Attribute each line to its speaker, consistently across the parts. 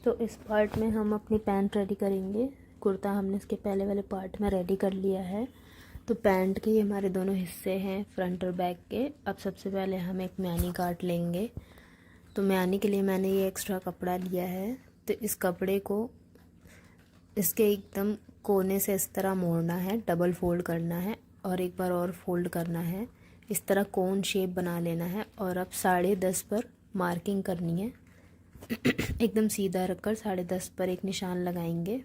Speaker 1: तो इस पार्ट में हम अपनी पैंट रेडी करेंगे। कुर्ता हमने इसके पहले वाले पार्ट में रेडी कर लिया है। तो पैंट के ये हमारे दोनों हिस्से हैं, फ्रंट और बैक के। अब सबसे पहले हम एक म्यानी काट लेंगे। तो म्यानी के लिए मैंने ये एक्स्ट्रा कपड़ा लिया है। तो इस कपड़े को इसके एकदम कोने से इस तरह मोड़ना है, डबल फोल्ड करना है और एक बार और फोल्ड करना है। इस तरह कोन शेप बना लेना है और अब 10.5 पर मार्किंग करनी है। एकदम सीधा रखकर 10.5 पर एक निशान लगाएंगे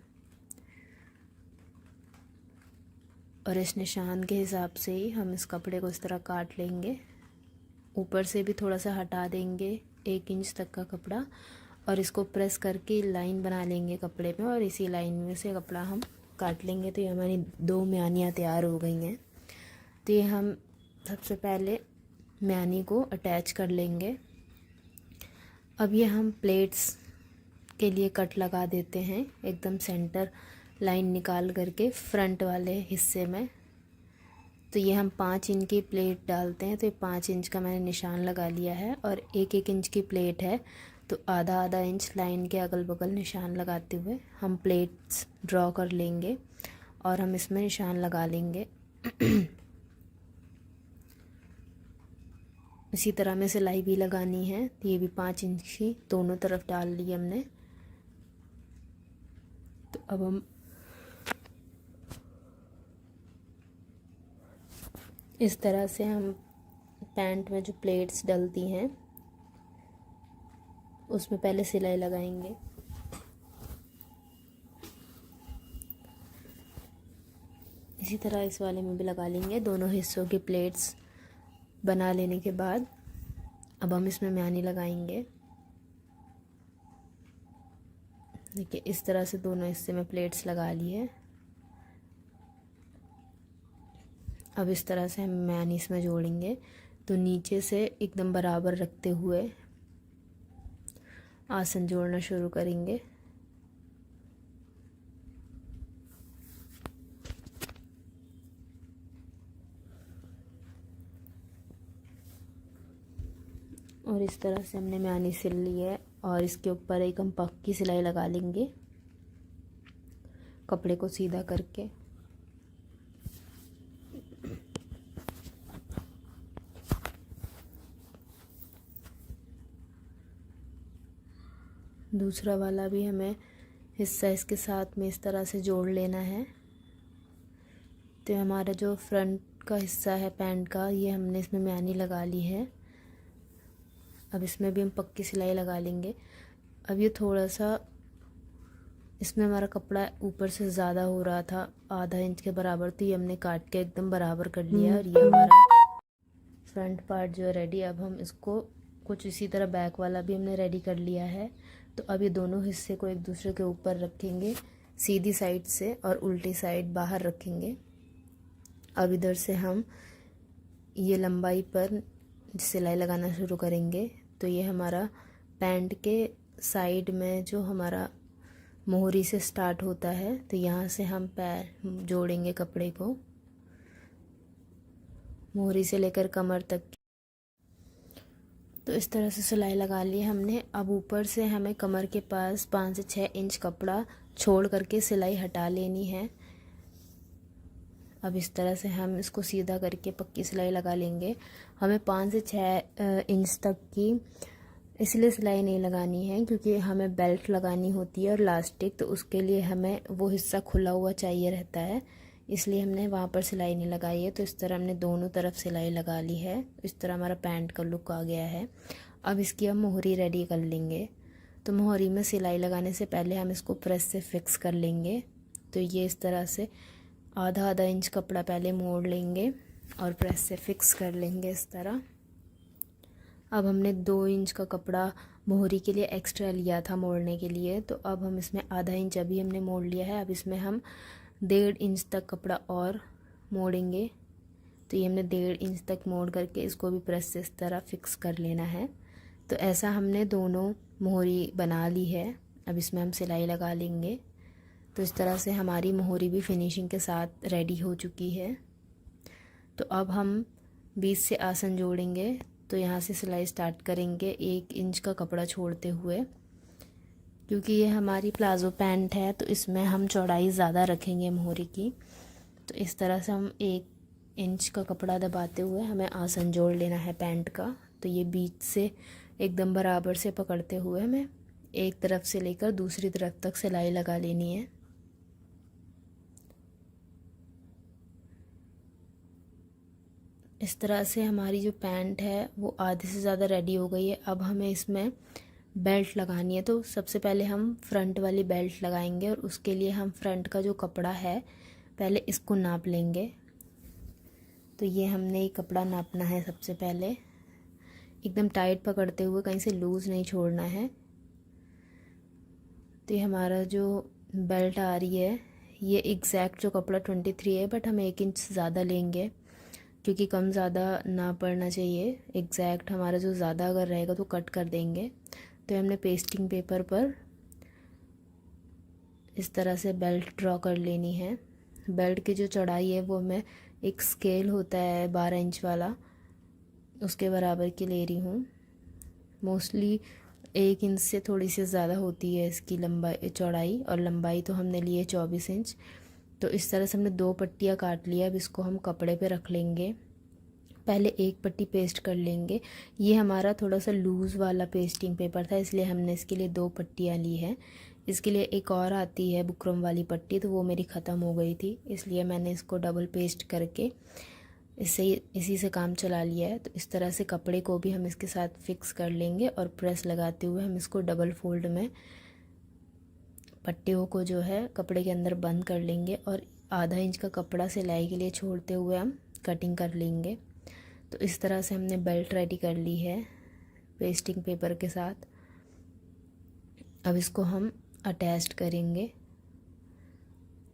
Speaker 1: और इस निशान के हिसाब से ही हम इस कपड़े को इस तरह काट लेंगे। ऊपर से भी थोड़ा सा हटा देंगे 1 इंच तक का कपड़ा और इसको प्रेस करके लाइन बना लेंगे कपड़े में और इसी लाइन में से कपड़ा हम काट लेंगे। तो ये हमारी 2 म्यानियाँ तैयार हो गई हैं। तो ये हम सबसे पहले म्यानी को अटैच कर लेंगे। अब ये हम प्लेट्स के लिए कट लगा देते हैं, एकदम सेंटर लाइन निकाल करके फ्रंट वाले हिस्से में। तो ये हम 5 इंच की प्लेट डालते हैं। तो ये 5 इंच का मैंने निशान लगा लिया है और 1-1 इंच की प्लेट है। तो आधा इंच लाइन के अगल बगल निशान लगाते हुए हम प्लेट्स ड्रॉ कर लेंगे और हम इसमें निशान लगा लेंगे। इसी तरह में सिलाई भी लगानी है। तो ये भी 5 इंच की दोनों तरफ डाल ली हमने। तो अब हम इस तरह से हम पैंट में जो प्लेट्स डलती हैं उसमें पहले सिलाई लगाएंगे। इसी तरह इस वाले में भी लगा लेंगे। दोनों हिस्सों की प्लेट्स बना लेने के बाद अब हम इसमें म्यानी लगाएंगे। देखिए इस तरह से दोनों हिस्से में प्लेट्स लगा ली है। अब इस तरह से हम म्यानी इसमें जोड़ेंगे। तो नीचे से एकदम बराबर रखते हुए आसन जोड़ना शुरू करेंगे। और इस तरह से हमने म्यानी सिल ली है और इसके ऊपर एक हम पक्की सिलाई लगा लेंगे कपड़े को सीधा करके। दूसरा वाला भी हमें हिस्सा इसके साथ में इस तरह से जोड़ लेना है। तो हमारा जो फ्रंट का हिस्सा है पैंट का, ये हमने इसमें म्यानी लगा ली है। अब इसमें भी हम पक्की सिलाई लगा लेंगे। अब ये थोड़ा सा इसमें हमारा कपड़ा ऊपर से ज़्यादा हो रहा था, आधा इंच के बराबर। तो ये हमने काट के एकदम बराबर कर लिया और ये हमारा फ्रंट पार्ट जो है रेडी। अब हम इसको कुछ इसी तरह बैक वाला भी हमने रेडी कर लिया है। तो अब ये दोनों हिस्से को एक दूसरे के ऊपर रखेंगे सीधी साइड से और उल्टी साइड बाहर रखेंगे। अब इधर से हम ये लंबाई पर सिलाई लगाना शुरू करेंगे। तो ये हमारा पैंट के साइड में जो हमारा मोहरी से स्टार्ट होता है, तो यहाँ से हम पैर जोड़ेंगे कपड़े को मोहरी से लेकर कमर तक। तो इस तरह से सिलाई लगा ली हमने। अब ऊपर से हमें कमर के पास 5 से 6 इंच कपड़ा छोड़ करके सिलाई हटा लेनी है। अब इस तरह से हम इसको सीधा करके पक्की सिलाई लगा लेंगे। हमें 5 से 6 इंच तक की इसलिए सिलाई नहीं लगानी है क्योंकि हमें बेल्ट लगानी होती है और लास्टिक, तो उसके लिए हमें वो हिस्सा खुला हुआ चाहिए रहता है, इसलिए हमने वहाँ पर सिलाई नहीं लगाई है। तो इस तरह हमने दोनों तरफ सिलाई लगा ली है। इस तरह हमारा पैंट का लुक आ गया है। अब इसकी हम मोहरी रेडी कर लेंगे। तो मोहरी में सिलाई लगाने से पहले हम इसको प्रेस से फिक्स कर लेंगे। तो ये इस तरह से आधा इंच कपड़ा पहले मोड़ लेंगे और प्रेस से फिक्स कर लेंगे इस तरह। अब हमने 2 इंच का कपड़ा मोहरी के लिए एक्स्ट्रा लिया था मोड़ने के लिए, तो अब हम इसमें आधा इंच अभी हमने मोड़ लिया है। अब इसमें हम 1.5 इंच तक कपड़ा और मोड़ेंगे। तो ये हमने 1.5 इंच तक मोड़ करके इसको भी प्रेस से इस तरह फिक्स कर लेना है। तो ऐसा हमने दोनों मोहरी बना ली है। अब इसमें हम सिलाई लगा लेंगे। तो इस तरह से हमारी मोहरी भी फिनिशिंग के साथ रेडी हो चुकी है। तो अब हम बीच से आसन जोड़ेंगे। तो यहाँ से सिलाई स्टार्ट करेंगे 1 इंच का कपड़ा छोड़ते हुए। क्योंकि ये हमारी प्लाज़ो पैंट है तो इसमें हम चौड़ाई ज़्यादा रखेंगे मोहरी की। तो इस तरह से हम 1 इंच का कपड़ा दबाते हुए हमें आसन जोड़ लेना है पैंट का। तो ये बीच से एकदम बराबर से पकड़ते हुए हमें एक तरफ से लेकर दूसरी तरफ तक सिलाई लगा लेनी है। इस तरह से हमारी जो पैंट है वो आधे से ज़्यादा रेडी हो गई है। अब हमें इसमें बेल्ट लगानी है। तो सबसे पहले हम फ्रंट वाली बेल्ट लगाएंगे और उसके लिए हम फ्रंट का जो कपड़ा है पहले इसको नाप लेंगे। तो ये हमने ये कपड़ा नापना है सबसे पहले, एकदम टाइट पकड़ते हुए, कहीं से लूज़ नहीं छोड़ना है। तो ये हमारा जो बेल्ट आ रही है ये एग्जैक्ट जो कपड़ा 23 है, बट हम 1 इंच ज़्यादा लेंगे क्योंकि कम ज़्यादा ना पड़ना चाहिए। एग्जैक्ट हमारा जो ज़्यादा अगर रहेगा तो कट कर देंगे। तो हमने पेस्टिंग पेपर पर इस तरह से बेल्ट ड्रॉ कर लेनी है। बेल्ट की जो चौड़ाई है वो मैं एक स्केल होता है 12 इंच वाला, उसके बराबर की ले रही हूँ। मोस्टली 1 इंच से थोड़ी सी ज़्यादा होती है इसकी लंबाई चौड़ाई, और लंबाई तो हमने ली है 24 इंच। तो इस तरह से हमने 2 पट्टियाँ काट लिया। अब इसको हम कपड़े पे रख लेंगे। पहले एक पट्टी पेस्ट कर लेंगे। ये हमारा थोड़ा सा लूज़ वाला पेस्टिंग पेपर था, इसलिए हमने इसके लिए 2 पट्टियाँ ली हैं। इसके लिए एक और आती है बुकरम वाली पट्टी, तो वो मेरी ख़त्म हो गई थी, इसलिए मैंने इसको डबल पेस्ट करके इसी से काम चला लिया है। तो इस तरह से कपड़े को भी हम इसके साथ फिक्स कर लेंगे और प्रेस लगाते हुए हम इसको डबल फोल्ड में पट्टियों को जो है कपड़े के अंदर बंद कर लेंगे और आधा इंच का कपड़ा सिलाई के लिए छोड़ते हुए हम कटिंग कर लेंगे। तो इस तरह से हमने बेल्ट रेडी कर ली है पेस्टिंग पेपर के साथ। अब इसको हम अटैच्ड करेंगे।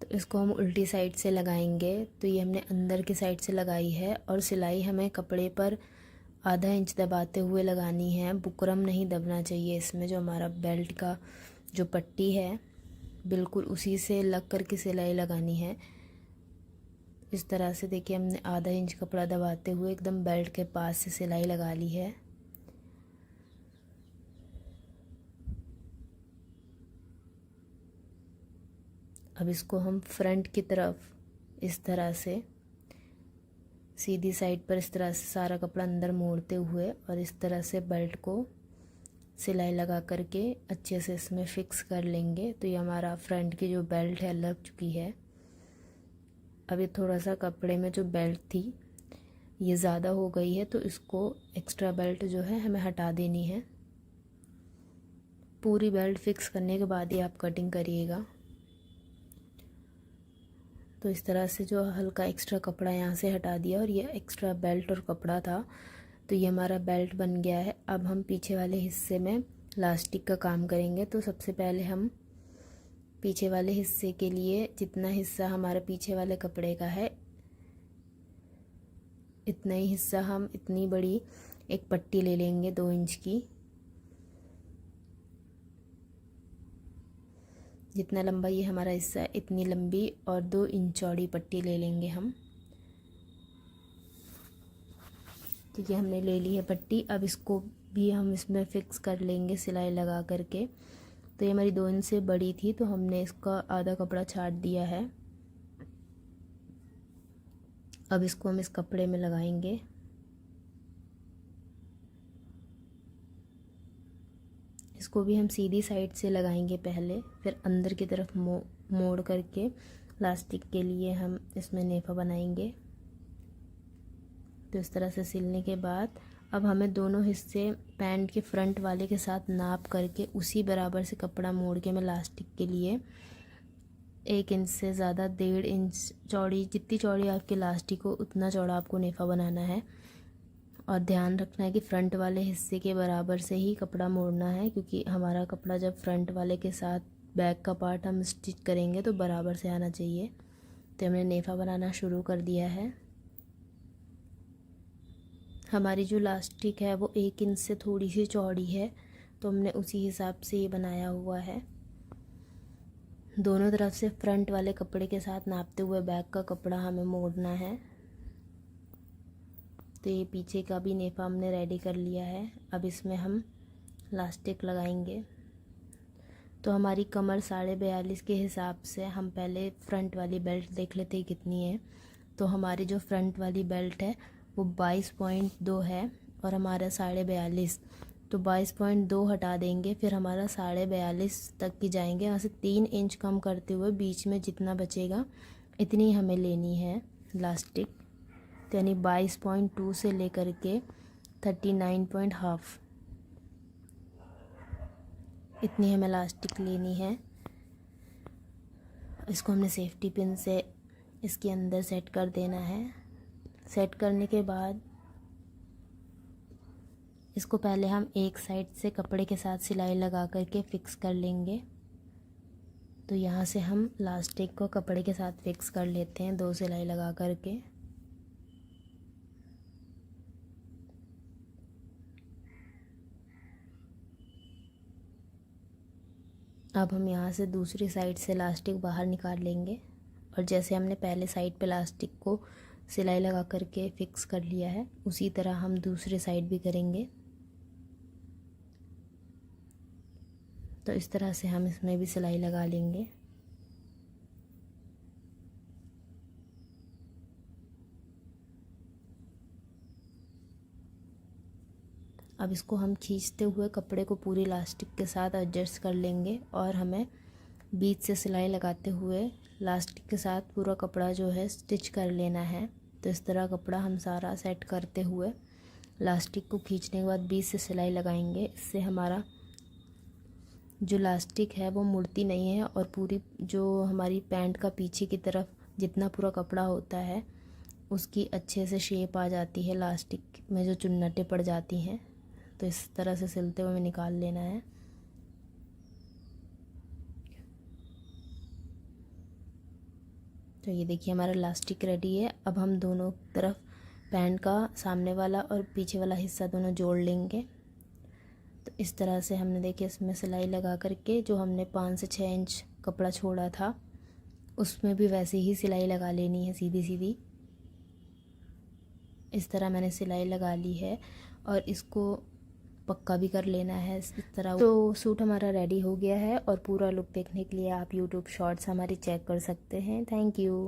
Speaker 1: तो इसको हम उल्टी साइड से लगाएंगे। तो ये हमने अंदर की साइड से लगाई है और सिलाई हमें कपड़े पर आधा इंच दबाते हुए लगानी है। बुकरम नहीं दबना चाहिए इसमें। जो हमारा बेल्ट का जो पट्टी है बिल्कुल उसी से लग कर के सिलाई लगानी है। इस तरह से देखिए हमने आधा इंच कपड़ा दबाते हुए एकदम बेल्ट के पास से सिलाई लगा ली है। अब इसको हम फ्रंट की तरफ इस तरह से सीधी साइड पर इस तरह से सारा कपड़ा अंदर मोड़ते हुए और इस तरह से बेल्ट को सिलाई लगा करके अच्छे से इसमें फिक्स कर लेंगे। तो ये हमारा फ्रंट की जो बेल्ट है लग चुकी है। अब ये थोड़ा सा कपड़े में जो बेल्ट थी ये ज़्यादा हो गई है, तो इसको एक्स्ट्रा बेल्ट जो है हमें हटा देनी है। पूरी बेल्ट फिक्स करने के बाद ही आप कटिंग करिएगा। तो इस तरह से जो हल्का एक्स्ट्रा कपड़ा यहाँ से हटा दिया और ये एक्स्ट्रा बेल्ट और कपड़ा था। तो ये हमारा बेल्ट बन गया है। अब हम पीछे वाले हिस्से में इलास्टिक का काम करेंगे। तो सबसे पहले हम पीछे वाले हिस्से के लिए जितना हिस्सा हमारे पीछे वाले कपड़े का है इतना ही हिस्सा हम इतनी बड़ी एक पट्टी ले लेंगे 2 इंच की। जितना लंबा ये हमारा हिस्सा है इतनी लंबी और 2 इंच चौड़ी पट्टी ले लेंगे हम। ठीक है, हमने ले ली है पट्टी। अब इसको भी हम इसमें फिक्स कर लेंगे सिलाई लगा करके। तो ये हमारी 2 इंच से बड़ी थी तो हमने इसका आधा कपड़ा छाट दिया है। अब इसको हम इस कपड़े में लगाएंगे। इसको भी हम सीधी साइड से लगाएंगे पहले, फिर अंदर की तरफ मोड़ करके इलास्टिक के लिए हम इसमें नेफा बनाएंगे। तो इस तरह से सिलने के बाद अब हमें दोनों हिस्से पैंट के फ्रंट वाले के साथ नाप करके उसी बराबर से कपड़ा मोड़ के मैं इलास्टिक के लिए 1 इंच से ज़्यादा 1.5 इंच चौड़ी, जितनी चौड़ी आपकी इलास्टिक हो उतना चौड़ा आपको नेफा बनाना है। और ध्यान रखना है कि फ्रंट वाले हिस्से के बराबर से ही कपड़ा मोड़ना है, क्योंकि हमारा कपड़ा जब फ्रंट वाले के साथ बैक का पार्ट हम स्टिच करेंगे तो बराबर से आना चाहिए। तो हमने नेफा बनाना शुरू कर दिया है। हमारी जो इलास्टिक है वो 1 इंच से थोड़ी सी चौड़ी है, तो हमने उसी हिसाब से ये बनाया हुआ है। दोनों तरफ से फ्रंट वाले कपड़े के साथ नापते हुए बैक का कपड़ा हमें मोड़ना है। तो ये पीछे का भी नेफा हमने रेडी कर लिया है। अब इसमें हम इलास्टिक लगाएंगे। तो हमारी कमर 42.5 के हिसाब से हम पहले फ्रंट वाली बेल्ट देख लेते हैं कितनी है। तो हमारी जो फ्रंट वाली बेल्ट है वो 22.2 है और हमारा 42.5, तो 22.2 हटा देंगे, फिर हमारा 42.5 तक की जाएंगे। वहाँ से 3 इंच कम करते हुए बीच में जितना बचेगा इतनी हमें लेनी है लास्टिक। तो यानी 22.2 से लेकर के 39.5 इतनी हमें लास्टिक लेनी है। इसको हमने सेफ्टी पिन से इसके अंदर सेट कर देना है। सेट करने के बाद इसको पहले हम एक साइड से कपड़े के साथ सिलाई लगा करके फिक्स कर लेंगे। तो यहाँ से हम लास्टिक को कपड़े के साथ फिक्स कर लेते हैं 2 सिलाई लगा करके। अब हम यहाँ से दूसरी साइड से लास्टिक बाहर निकाल लेंगे और जैसे हमने पहले साइड पे लास्टिक को सिलाई लगा करके फिक्स कर लिया है उसी तरह हम दूसरी साइड भी करेंगे। तो इस तरह से हम इसमें भी सिलाई लगा लेंगे। अब इसको हम खींचते हुए कपड़े को पूरी लास्टिक के साथ एडजस्ट कर लेंगे और हमें बीच से सिलाई लगाते हुए लास्टिक के साथ पूरा कपड़ा जो है स्टिच कर लेना है। तो इस तरह कपड़ा हम सारा सेट करते हुए लास्टिक को खींचने के बाद बीच से सिलाई लगाएंगे। इससे हमारा जो लास्टिक है वो मुड़ती नहीं है और पूरी जो हमारी पैंट का पीछे की तरफ जितना पूरा कपड़ा होता है उसकी अच्छे से शेप आ जाती है, लास्टिक में जो चुन्नटें पड़ जाती हैं। तो इस तरह से सिलते हुए हमें निकाल लेना है। तो ये देखिए हमारा लास्टिक रेडी है। अब हम दोनों तरफ पैंट का सामने वाला और पीछे वाला हिस्सा दोनों जोड़ लेंगे। तो इस तरह से हमने देखिए इसमें सिलाई लगा करके जो हमने 5 से 6 इंच कपड़ा छोड़ा था उसमें भी वैसे ही सिलाई लगा लेनी है सीधी सीधी। इस तरह मैंने सिलाई लगा ली है और इसको पक्का भी कर लेना है इस तरह। तो सूट हमारा रेडी हो गया है और पूरा लुक देखने के लिए आप यूट्यूब शॉर्ट्स हमारी चेक कर सकते हैं। Thank you.